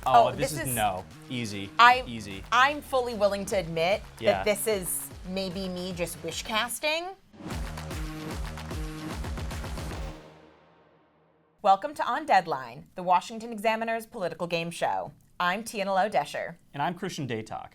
Oh, this is no. Easy. Easy. I'm fully willing to admit Yeah. that this is maybe me just wish casting. Welcome to On Deadline, the Washington Examiner's political game show. I'm Tianalo Desher. And I'm Christian Daytalk.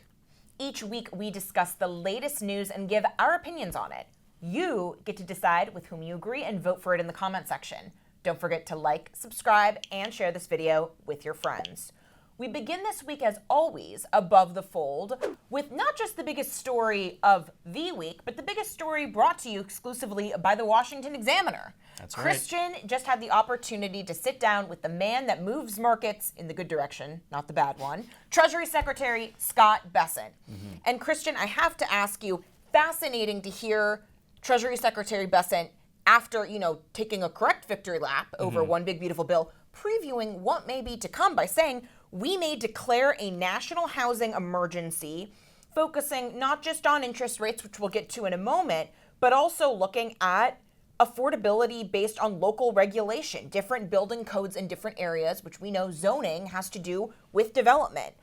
Each week we discuss the latest news and give our opinions on it. You get to decide with whom you agree and vote for it in the comment section. Don't forget to like, subscribe, and share this video with your friends. We begin this week, as always, above the fold, with not just the biggest story of the week, but the biggest story brought to you exclusively by the Washington Examiner. That's right. Christian just had the opportunity to sit down with the man that moves markets in the good direction, not the bad one, Treasury Secretary Scott Bessent. And Christian, I have to ask you, fascinating to hear Treasury Secretary Bessent, after, taking a correct victory lap over one big beautiful bill, previewing what may be to come by saying, we may declare a national housing emergency, focusing not just on interest rates, which we'll get to in a moment, but also looking at affordability based on local regulation, different building codes in different areas, which we know zoning has to do with development.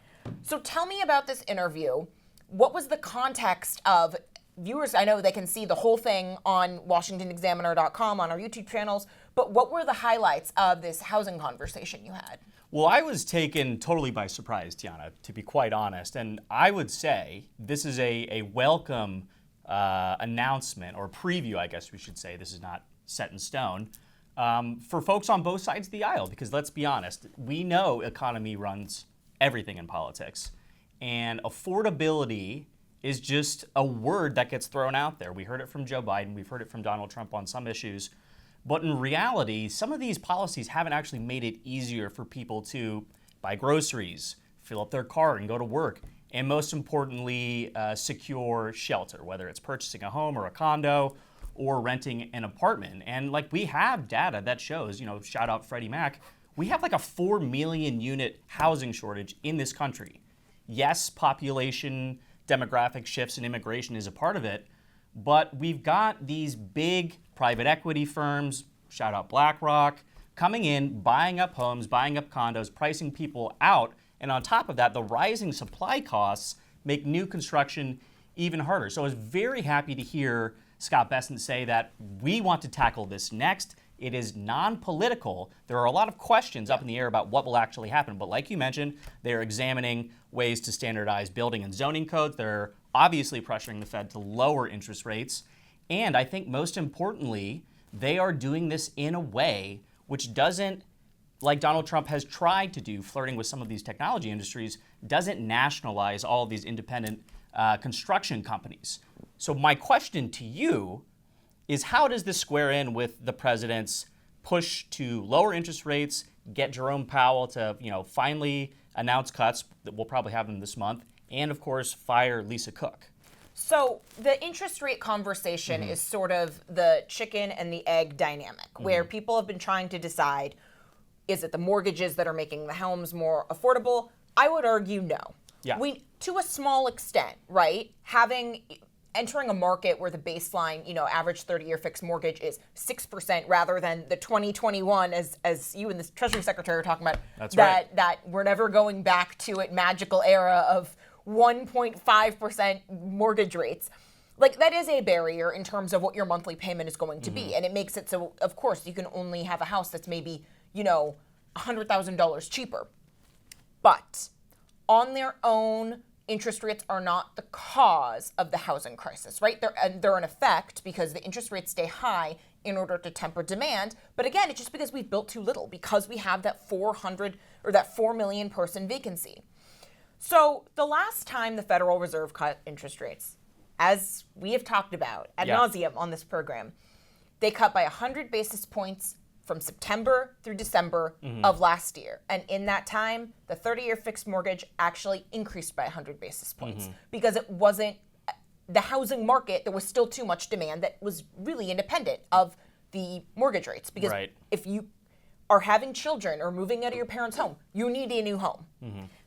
So tell me about this interview. What was the context of viewers? I know they can see the whole thing on washingtonexaminer.com, on our YouTube channels, but what were the highlights of this housing conversation you had? Well, I was taken totally by surprise, Tiana, to be quite honest. And I would say this is a welcome announcement, or preview, I guess we should say. This is not set in stone, for folks on both sides of the aisle. Because let's be honest, we know economy runs everything in politics. And affordability is just a word that gets thrown out there. We heard it from Joe Biden. We've heard it from Donald Trump on some issues. But in reality, some of these policies haven't actually made it easier for people to buy groceries, fill up their car and go to work, and most importantly, secure shelter, whether it's purchasing a home or a condo or renting an apartment. And we have data that shows, shout out Freddie Mac, we have a 4 million unit housing shortage in this country. Yes, population, demographic shifts and immigration is a part of it, but we've got these big private equity firms, shout out BlackRock, coming in, buying up homes, buying up condos, pricing people out. And on top of that, the rising supply costs make new construction even harder. So I was very happy to hear Scott Bessent say that we want to tackle this next. It is non-political. There are a lot of questions up in the air about what will actually happen. But like you mentioned, they're examining ways to standardize building and zoning codes. They're obviously pressuring the Fed to lower interest rates. And I think most importantly, they are doing this in a way which doesn't, like Donald Trump has tried to do, flirting with some of these technology industries, doesn't nationalize all of these independent construction companies. So my question to you is, how does this square in with the president's push to lower interest rates, get Jerome Powell to finally announce cuts that we'll probably have them this month, and of course fire Lisa Cook? So the interest rate conversation is sort of the chicken and the egg dynamic, where people have been trying to decide, is it the mortgages that are making the homes more affordable? I would argue no. Yeah. To a small extent, right? Entering a market where the baseline, average 30-year fixed mortgage is 6% rather than the 2021, as you and the Treasury Secretary are talking about. That's right. That we're never going back to a magical era of 1.5% mortgage rates. That is a barrier in terms of what your monthly payment is going to be. And it makes it so, of course, you can only have a house that's maybe, $100,000 cheaper. But on their own, interest rates are not the cause of the housing crisis, right? They're an effect because the interest rates stay high in order to temper demand. But again, it's just because we've built too little, because we have that 4 million person vacancy. So the last time the Federal Reserve cut interest rates, as we have talked about ad nauseum on this program, they cut by 100 basis points from September through December of last year. And in that time, the 30-year fixed mortgage actually increased by 100 basis points because it wasn't the housing market. There was still too much demand that was really independent of the mortgage rates. Because if you are having children or moving out of your parents' home, you need a new home.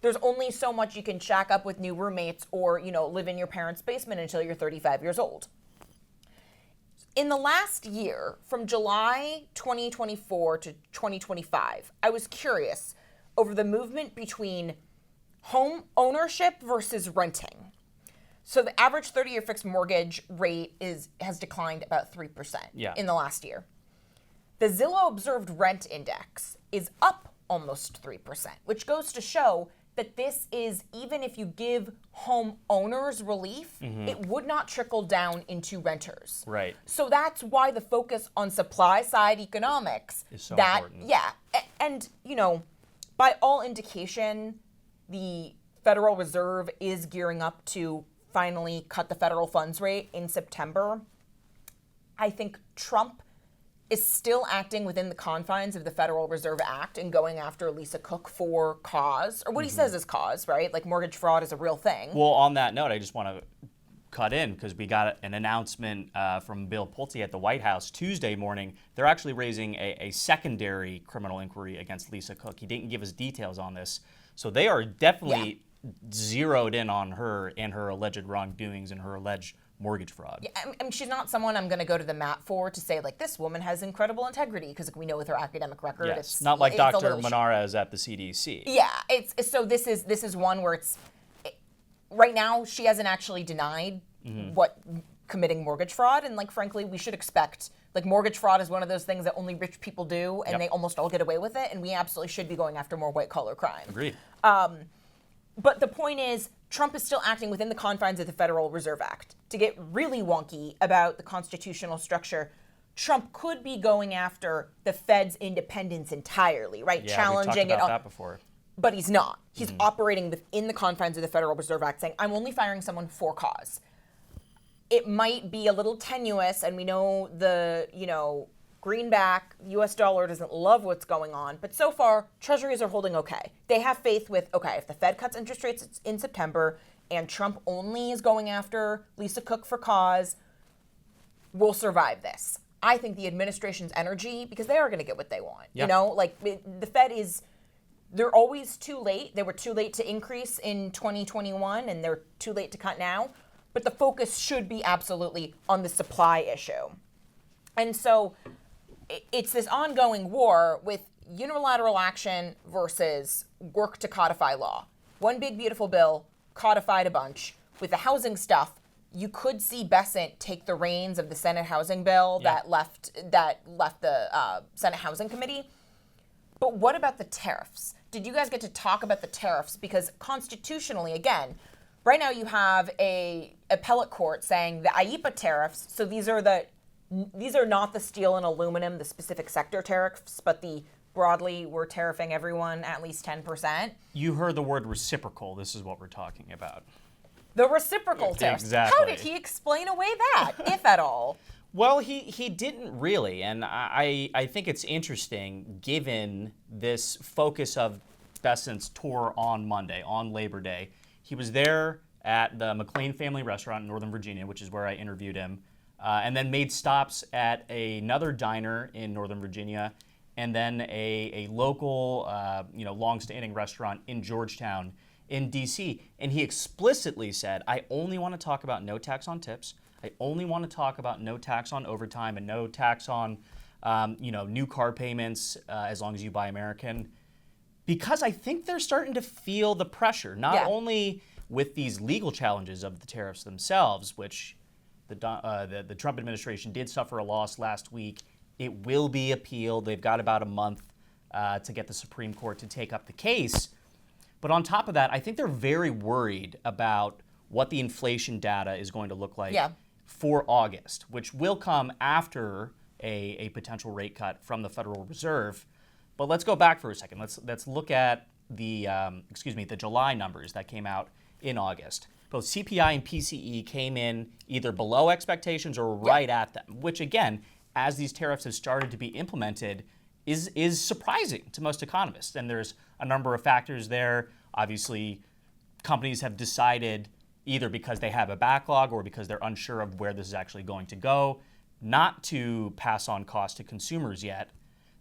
There's only so much you can shack up with new roommates or, live in your parents' basement until you're 35 years old. In the last year, from July 2024 to 2025, I was curious, over the movement between home ownership versus renting. So the average 30-year fixed mortgage rate has declined about 3% in the last year. The Zillow Observed Rent Index is up almost 3%, which goes to show that this is, even if you give homeowners relief, it would not trickle down into renters. Right. So that's why the focus on supply side economics is so important. Yeah. And, by all indication, the Federal Reserve is gearing up to finally cut the federal funds rate in September. I think Trump is still acting within the confines of the Federal Reserve Act and going after Lisa Cook for cause, or what he says is cause, right? Like mortgage fraud is a real thing. Well, on that note, I just want to cut in because we got an announcement from Bill Pulte at the White House Tuesday morning. They're actually raising a secondary criminal inquiry against Lisa Cook. He didn't give us details on this. So they are definitely zeroed in on her and her alleged wrongdoings and her alleged mortgage fraud. Yeah, I mean, she's not someone I'm going to go to the mat for to say, like, this woman has incredible integrity, because we know with her academic record, it's not like Dr. Manara at the CDC. Yeah, so this is one where right now she hasn't actually denied what committing mortgage fraud, and like frankly, we should expect, like, mortgage fraud is one of those things that only rich people do, and they almost all get away with it, and we absolutely should be going after more white collar crime. Agreed. But the point is, Trump is still acting within the confines of the Federal Reserve Act. To get really wonky about the constitutional structure, Trump could be going after the Fed's independence entirely, right? Yeah, Challenging we talked about that before. But he's not. He's operating within the confines of the Federal Reserve Act, saying, I'm only firing someone for cause. It might be a little tenuous, and we know the, greenback, U.S. dollar doesn't love what's going on, but so far, treasuries are holding okay. They have faith with, if the Fed cuts interest rates in September and Trump only is going after Lisa Cook for cause, we'll survive this. I think the administration's energy, because they are going to get what they want. The Fed they're always too late. They were too late to increase in 2021, and they're too late to cut now. But the focus should be absolutely on the supply issue. And so it's this ongoing war with unilateral action versus work to codify law. One big beautiful bill codified a bunch. With the housing stuff, you could see Bessent take the reins of the Senate housing bill that left the Senate Housing Committee. But what about the tariffs? Did you guys get to talk about the tariffs? Because constitutionally, again, right now you have a appellate court saying the IEEPA tariffs, so these are not the steel and aluminum, the specific sector tariffs, but broadly, we're tariffing everyone at least 10%. You heard the word reciprocal. This is what we're talking about. The reciprocal tariffs. Exactly. How did he explain away that, if at all? Well, he didn't really, and I think it's interesting, given this focus of Bessent's tour on Monday, on Labor Day. He was there at the McLean family restaurant in Northern Virginia, which is where I interviewed him. And then made stops at another diner in Northern Virginia, and then a local, long-standing restaurant in Georgetown in D.C. And he explicitly said, I only want to talk about no tax on tips. I only want to talk about no tax on overtime and no tax on, new car payments as long as you buy American. Because I think they're starting to feel the pressure, not only with these legal challenges of the tariffs themselves, which the Trump administration did suffer a loss last week. It will be appealed. They've got about a month to get the Supreme Court to take up the case. But on top of that, I think they're very worried about what the inflation data is going to look like for August, which will come after a potential rate cut from the Federal Reserve. But let's go back for a second. Let's look at the July numbers that came out in August. Both CPI and PCE came in either below expectations or right at them, which again, as these tariffs have started to be implemented, is surprising to most economists. And there's a number of factors there. Obviously, companies have decided, either because they have a backlog or because they're unsure of where this is actually going to go, not to pass on cost to consumers yet.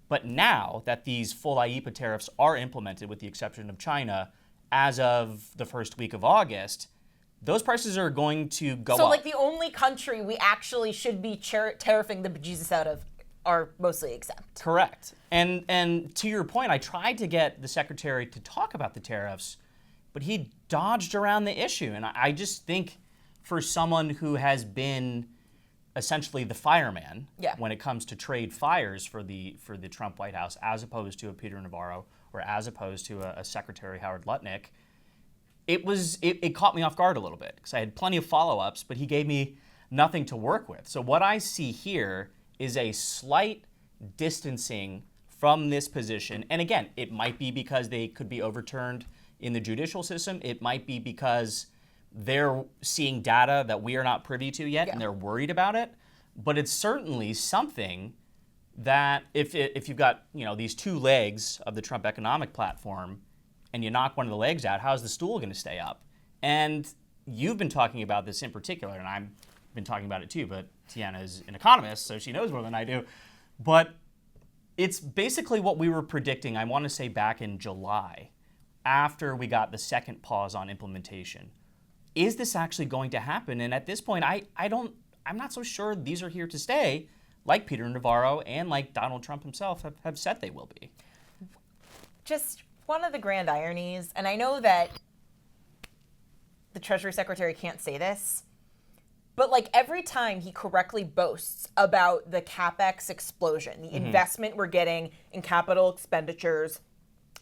But now that these full IEEPA tariffs are implemented, with the exception of China, as of the first week of August, those prices are going to go up. So, like, the only country we actually should be tariffing the bejesus out of are mostly exempt. Correct. And to your point, I tried to get the secretary to talk about the tariffs, but he dodged around the issue. And I just think for someone who has been essentially the fireman when it comes to trade fires for the Trump White House, as opposed to a Peter Navarro or as opposed to a Secretary Howard Lutnick, it caught me off guard a little bit because I had plenty of follow-ups, but he gave me nothing to work with. So what I see here is a slight distancing from this position. And again, it might be because they could be overturned in the judicial system. It might be because they're seeing data that we are not privy to yet and they're worried about it. But it's certainly something that if you've got these two legs of the Trump economic platform and you knock one of the legs out, how's the stool going to stay up? And you've been talking about this in particular, and I've been talking about it too, but Tiana is an economist, so she knows more than I do. But it's basically what we were predicting, I want to say back in July, after we got the second pause on implementation. Is this actually going to happen? And at this point, I'm not so sure these are here to stay, like Peter Navarro and like Donald Trump himself have said they will be. Just one of the grand ironies, and I know that the Treasury Secretary can't say this, but like every time he correctly boasts about the CapEx explosion, the investment we're getting in capital expenditures,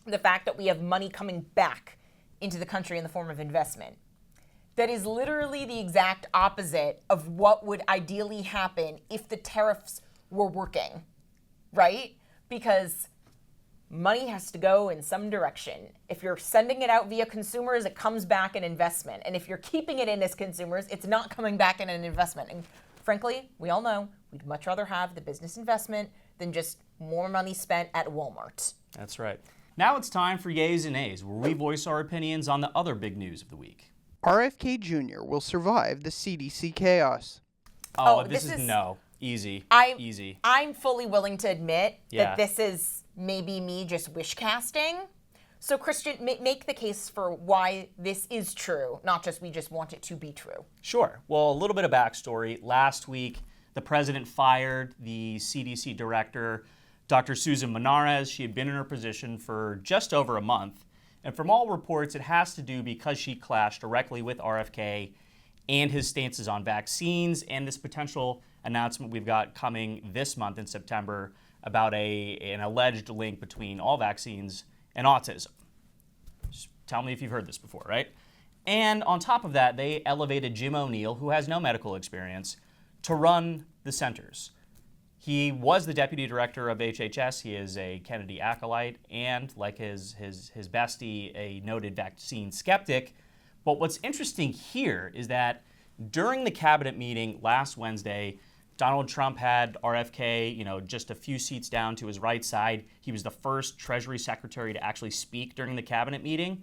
the fact that we have money coming back into the country in the form of investment, that is literally the exact opposite of what would ideally happen if the tariffs were working, right? Because money has to go in some direction. If you're sending it out via consumers, it comes back in investment. And if you're keeping it in as consumers, it's not coming back in an investment. And frankly, we all know we'd much rather have the business investment than just more money spent at Walmart. That's right. Now it's time for Yays and A's, where we voice our opinions on the other big news of the week. RFK Jr. will survive the CDC chaos. Oh, this is no. Easy. Easy. I'm fully willing to admit Yeah. that this is maybe me just wish casting. So Christian, make the case for why this is true, not just we just want it to be true. Sure. Well, a little bit of backstory. Last week, the president fired the CDC director, Dr. Susan Menarez. She had been in her position for just over a month. And from all reports, it has to do because she clashed directly with RFK and his stances on vaccines and this potential announcement we've got coming this month in September about an alleged link between all vaccines and autism. Just tell me if you've heard this before, right? And on top of that, they elevated Jim O'Neill, who has no medical experience, to run the centers. He was the deputy director of HHS. He is a Kennedy acolyte and, like his bestie, a noted vaccine skeptic. But what's interesting here is that during the cabinet meeting last Wednesday, Donald Trump had RFK, just a few seats down to his right side. He was the first Treasury Secretary to actually speak during the cabinet meeting.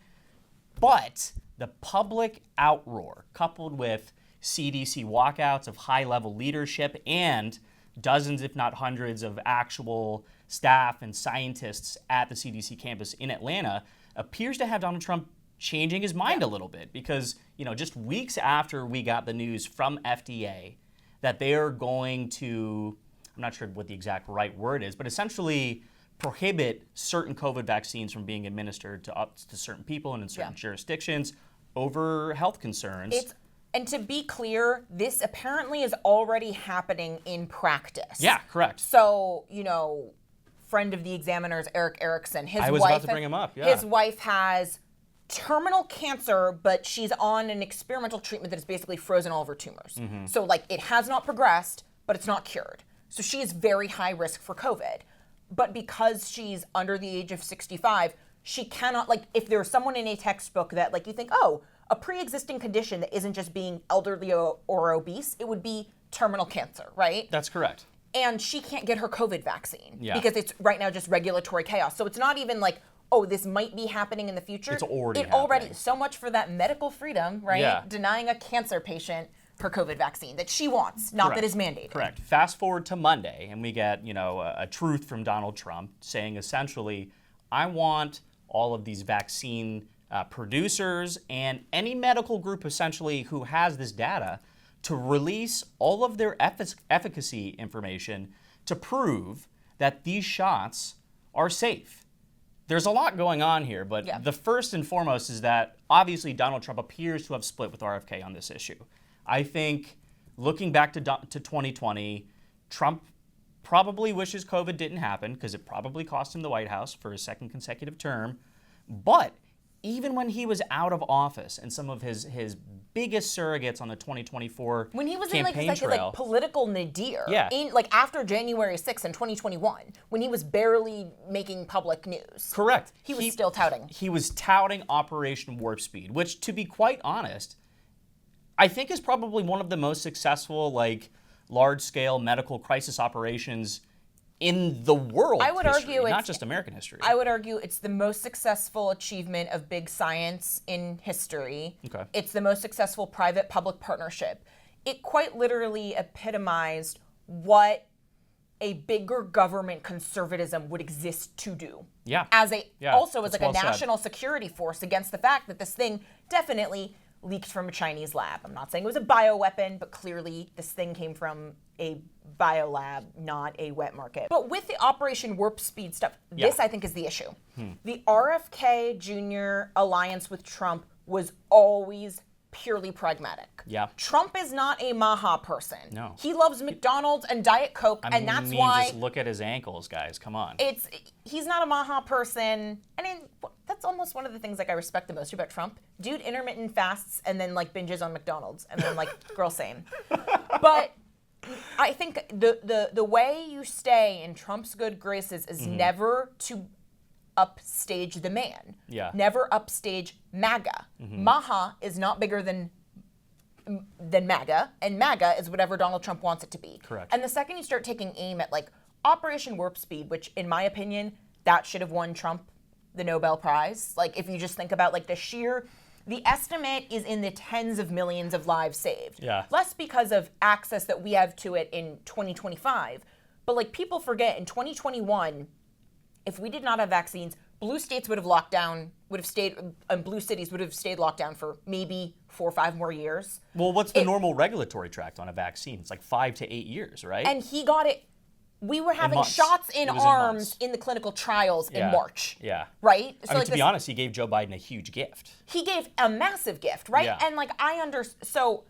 But the public outroar, coupled with CDC walkouts of high-level leadership and dozens, if not hundreds, of actual staff and scientists at the CDC campus in Atlanta, appears to have Donald Trump changing his mind a little bit because, just weeks after we got the news from FDA that they are going to, I'm not sure what the exact right word is, but essentially prohibit certain COVID vaccines from being administered to certain people and in certain jurisdictions over health concerns. And to be clear, this apparently is already happening in practice. Yeah, correct. So, friend of the Examiner's, Eric Erickson, I was about to bring him up, His wife has terminal cancer, but she's on an experimental treatment that is basically frozen all of her tumors. So, it has not progressed, but it's not cured. So she is very high risk for COVID. But because she's under the age of 65, she cannot, if there's someone in a textbook that, you think, a pre-existing condition that isn't just being elderly or obese, it would be terminal cancer, right? That's correct. And she can't get her COVID vaccine Yeah. because it's right now just regulatory chaos. So it's not even this might be happening in the future. It's already happening. So much for that medical freedom, right? Yeah. Denying a cancer patient her COVID vaccine that she wants, not that is mandated. Correct. Fast forward to Monday, and we get, a truth from Donald Trump saying essentially, I want all of these vaccine producers and any medical group essentially who has this data to release all of their efficacy information to prove that these shots are safe. There's a lot going on here, but the first and foremost is that obviously Donald Trump appears to have split with RFK on this issue. I think looking back to 2020, Trump probably wishes COVID didn't happen because it probably cost him the White House for his second consecutive term. But even when he was out of office and some of his biggest surrogates on the 2024 when he was campaign in like trail, political nadir, Yeah. like after January 6th in 2021, when he was barely making public news. correct, He was still touting. He was touting Operation Warp Speed, which, to be quite honest, I think is probably one of the most successful, like, large-scale medical crisis operations in the world. I would history, argue not it's- just American history. I would argue it's the most successful achievement of big science in history. Okay. It's the most successful private-public partnership. It quite literally epitomized what a bigger government conservatism would exist to do. Yeah. Also as that's like a well said. national security force against the fact that this thing definitely leaked from a Chinese lab. I'm not saying it was a bioweapon, but clearly this thing came from a biolab, not a wet market. But with the Operation Warp Speed stuff, this I think is the issue. The RFK Jr. alliance with Trump was always purely pragmatic. Yeah. Trump is not a Maha person. No. He loves McDonald's and Diet Coke, and that's why just look at his ankles, guys. Come on. he's not a Maha person. I mean, that's almost one of the things like I respect the most about Trump. Dude intermittent fasts and then like binges on McDonald's, and then like, girl, same. But I think the way you stay in Trump's good graces is never to upstage the man. Yeah. Never upstage MAGA. Maha is not bigger than MAGA, and MAGA is whatever Donald Trump wants it to be. Correct. And the second you start taking aim at like Operation Warp Speed, which in my opinion, that should have won Trump the Nobel Prize. Like if you just think about like the estimate is in the tens of millions of lives saved. Yeah. Less because of access that we have to it in 2025, but like people forget in 2021, if we did not have vaccines, blue states would have stayed, and blue cities would have stayed locked down for maybe 4 or 5 more years. Well, what's the normal regulatory track on a vaccine? It's like 5 to 8 years, right? And he got it. We were having months. shots in It was in arms months. in the clinical trials in Yeah. March. Yeah. Right? So I mean, like to be honest, he gave Joe Biden a huge gift. he gave a massive gift, right? Yeah. And like so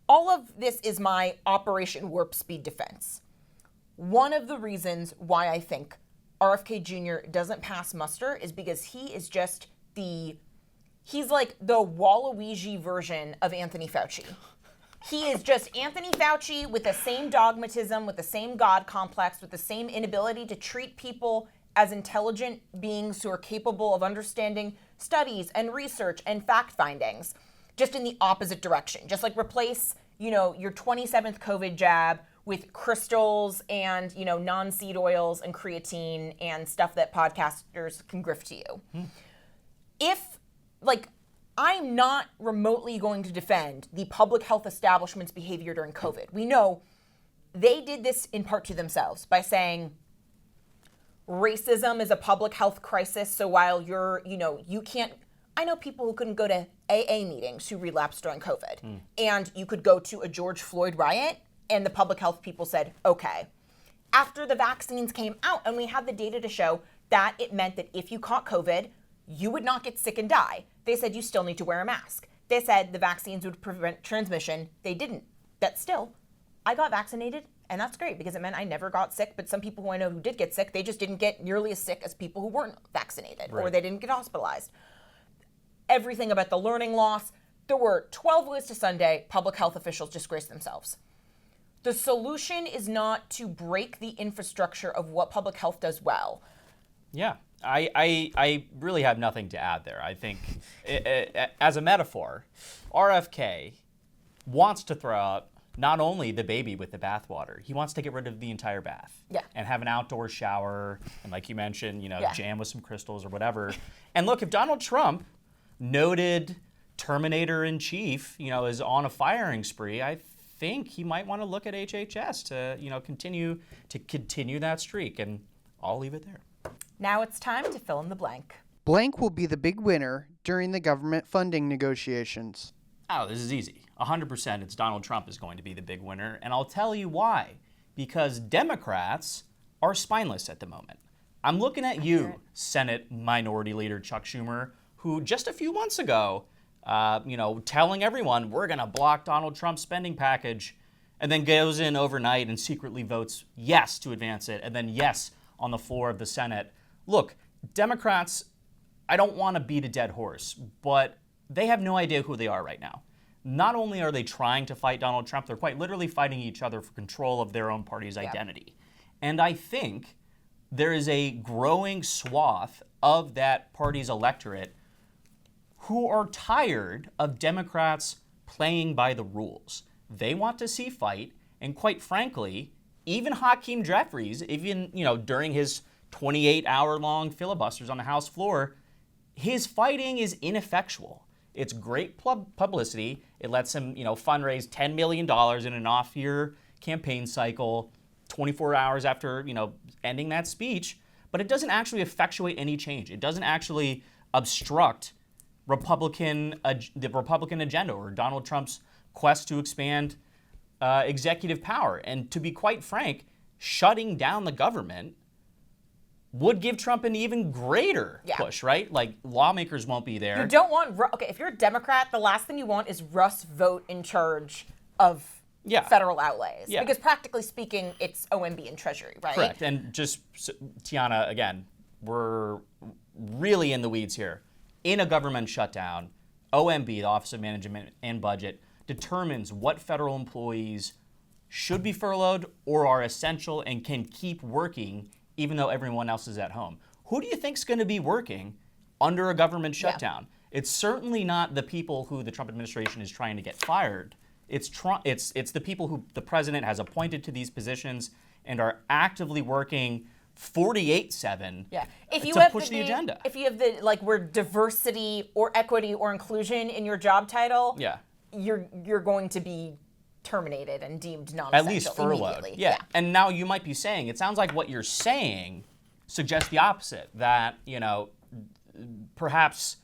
all of this is my Operation Warp Speed defense. One of the reasons why I think RFK Jr. doesn't pass muster is because he is just he's like the Waluigi version of Anthony Fauci. He is just Anthony Fauci with the same dogmatism, with the same God complex, with the same inability to treat people as intelligent beings who are capable of understanding studies and research and fact findings, just in the opposite direction. Just like replace, your 27th COVID jab with crystals and, non-seed oils and creatine and stuff that podcasters can grift to you. If, I'm not remotely going to defend the public health establishment's behavior during COVID. We know they did this in part to themselves by saying racism is a public health crisis, so while you can't, I know people who couldn't go to AA meetings who relapsed during COVID, and you could go to a George Floyd riot, and the public health people said, okay. After the vaccines came out and we had the data to show that it meant that if you caught COVID, you would not get sick and die. They said you still need to wear a mask. They said the vaccines would prevent transmission. They didn't. But still, I got vaccinated, and that's great because it meant I never got sick, but some people who I know who did get sick, they just didn't get nearly as sick as people who weren't vaccinated, or they didn't get hospitalized. Everything about the learning loss. There were 12 ways to Sunday, public health officials disgraced themselves. The solution is not to break the infrastructure of what public health does well. Yeah, I really have nothing to add there. I think, as a metaphor, RFK wants to throw out not only the baby with the bathwater, he wants to get rid of the entire bath. Yeah. And have an outdoor shower, and like you mentioned, jam with some crystals or whatever. And look, if Donald Trump, noted Terminator in chief, is on a firing spree, I think he might want to look at HHS to, continue that streak, and I'll leave it there. Now it's time to fill in the blank. Blank will be the big winner during the government funding negotiations. Oh, this is easy. 100% it's Donald Trump is going to be the big winner, and I'll tell you why. because Democrats are spineless at the moment. I'm looking at you, Senate Minority Leader Chuck Schumer, who just a few months ago, telling everyone we're going to block Donald Trump's spending package, and then goes in overnight and secretly votes yes to advance it, and then yes on the floor of the Senate. Look, Democrats, I don't want to beat a dead horse, but they have no idea who they are right now. Not only are they trying to fight Donald Trump, they're quite literally fighting each other for control of their own party's identity. And I think there is a growing swath of that party's electorate who are tired of Democrats playing by the rules. They want to see fight, and quite frankly, even Hakeem Jeffries, during his 28-hour-long filibusters on the House floor, his fighting is ineffectual. It's great publicity. It lets him, fundraise $10 million in an off-year campaign cycle 24 hours after, ending that speech, but it doesn't actually effectuate any change. It doesn't actually obstruct the Republican agenda or Donald Trump's quest to expand executive power. And to be quite frank, shutting down the government would give Trump an even greater push, right? Like, lawmakers won't be there. You don't want, if you're a Democrat, the last thing you want is Russ Vought in charge of federal outlays. Yeah. Because practically speaking, it's OMB and Treasury, right? Correct. And just, Tiana, again, we're really in the weeds here. In a government shutdown, OMB, the Office of Management and Budget, determines what federal employees should be furloughed or are essential and can keep working even though everyone else is at home. Who do you think is going to be working under a government shutdown? It's certainly not the people who the Trump administration is trying to get fired. It's the people who the president has appointed to these positions and are actively working 48/7 to push the agenda. If you have the word diversity or equity or inclusion in your job title, you're going to be terminated and deemed non-essential. At least furloughed. Yeah. And now you might be saying, it sounds like what you're saying suggests the opposite, that, perhaps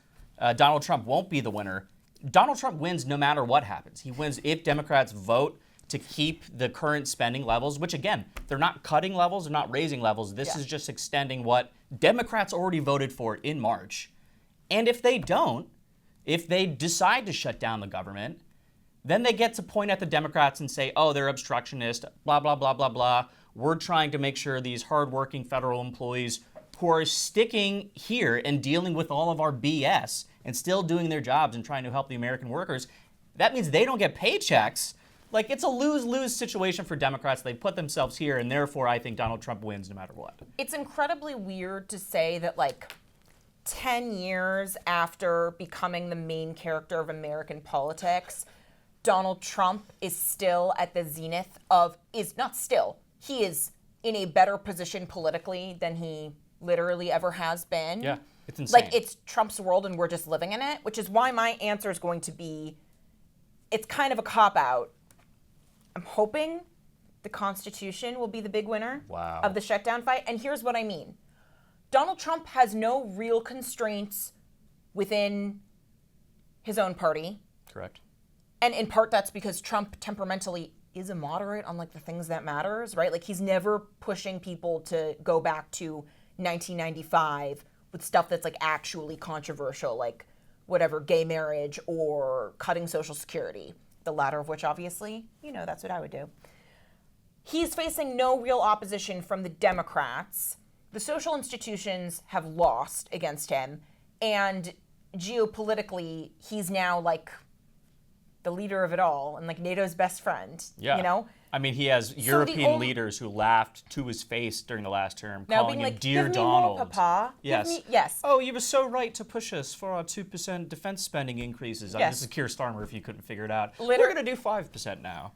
Donald Trump won't be the winner. Donald Trump wins no matter what happens. He wins if Democrats vote to keep the current spending levels, which again, they're not cutting levels, they're not raising levels. This is just extending what Democrats already voted for in March. And if they don't, if they decide to shut down the government, then they get to point at the Democrats and say, oh, they're obstructionist, blah, blah, blah, blah, blah. We're trying to make sure these hardworking federal employees who are sticking here and dealing with all of our BS and still doing their jobs and trying to help the American workers, that means they don't get paychecks. Like, it's a lose-lose situation for Democrats. They put themselves here, and therefore I think Donald Trump wins no matter what. It's incredibly weird to say that, 10 years after becoming the main character of American politics, Donald Trump is still at the zenith he is in a better position politically than he literally ever has been. Yeah, it's insane. It's Trump's world and we're just living in it, which is why my answer is going to be, it's kind of a cop-out. I'm hoping the Constitution will be the big winner of the shutdown fight. And here's what I mean. Donald Trump has no real constraints within his own party. Correct. And in part, that's because Trump temperamentally is a moderate on the things that matters, right? He's never pushing people to go back to 1995 with stuff that's actually controversial, whatever, gay marriage or cutting Social Security, the latter of which obviously, that's what I would do. He's facing no real opposition from the Democrats. The social institutions have lost against him, and geopolitically, he's now the leader of it all and NATO's best friend. Yeah. I mean, he has European leaders who laughed to his face during the last term, now calling being him Dear Give Donald. Me more, Papa. Yes. Yes. Oh, you were so right to push us for our 2% defense spending increases. Yes. This is Keir Starmer, if you couldn't figure it out. We're going to do 5% now.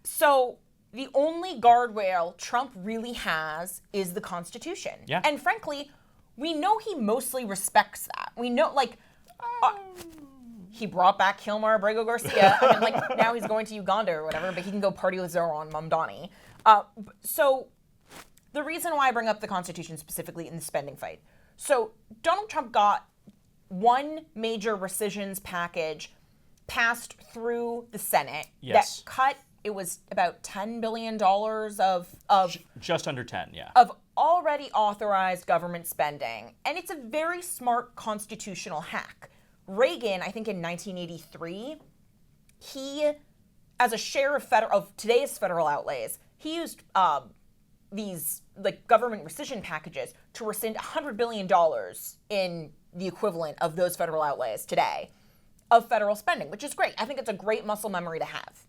So the only guardrail Trump really has is the Constitution. Yeah. And frankly, we know he mostly respects that. We know, he brought back Hilmar Abrego Garcia. Now he's going to Uganda or whatever, but he can go party with Zoran Mamdani. So the reason why I bring up the Constitution specifically in the spending fight. So Donald Trump got one major rescissions package passed through the Senate that cut it was about $10 billion of Just under 10, yeah. of already authorized government spending. And it's a very smart constitutional hack. Reagan, I think in 1983, he, as a share of today's federal outlays, he used these like government rescission packages to rescind $100 billion in the equivalent of those federal outlays today of federal spending, which is great. I think it's a great muscle memory to have.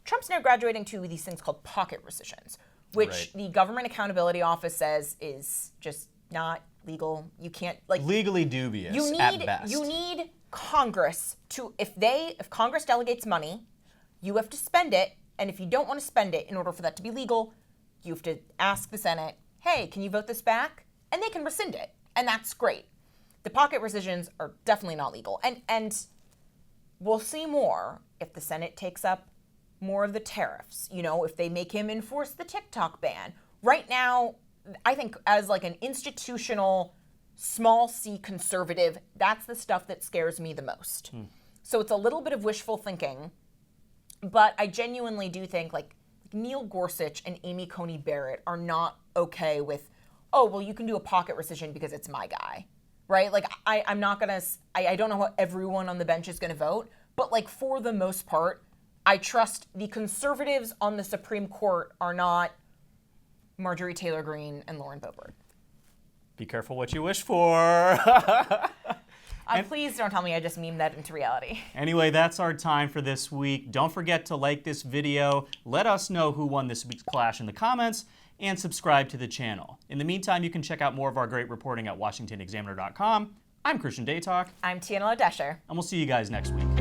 Trump's now graduating to these things called pocket rescissions, which the Government Accountability Office says is just not legal. You can't like legally dubious at best. You need Congress to if Congress delegates money, you have to spend it, and if you don't want to spend it in order for that to be legal, you have to ask the Senate, "Hey, can you vote this back?" And they can rescind it. And that's great. The pocket rescissions are definitely not legal. And we'll see more if the Senate takes up more of the tariffs, if they make him enforce the TikTok ban. Right now, I think as like an institutional small c conservative, that's the stuff that scares me the most. So it's a little bit of wishful thinking, but I genuinely do think like Neil Gorsuch and Amy Coney Barrett are not okay with, oh, well, you can do a pocket rescission because it's my guy, right? Like I'm not gonna, I don't know how everyone on the bench is gonna vote, but like for the most part, I trust the conservatives on the Supreme Court are not Marjorie Taylor Greene and Lauren Boebert. Be careful what you wish for. Please don't tell me I just memed that into reality. Anyway, that's our time for this week. Don't forget to like this video, let us know who won this week's clash in the comments, and subscribe to the channel. In the meantime, you can check out more of our great reporting at washingtonexaminer.com. I'm Christian Daytalk. I'm Tiana Ladesher. And we'll see you guys next week.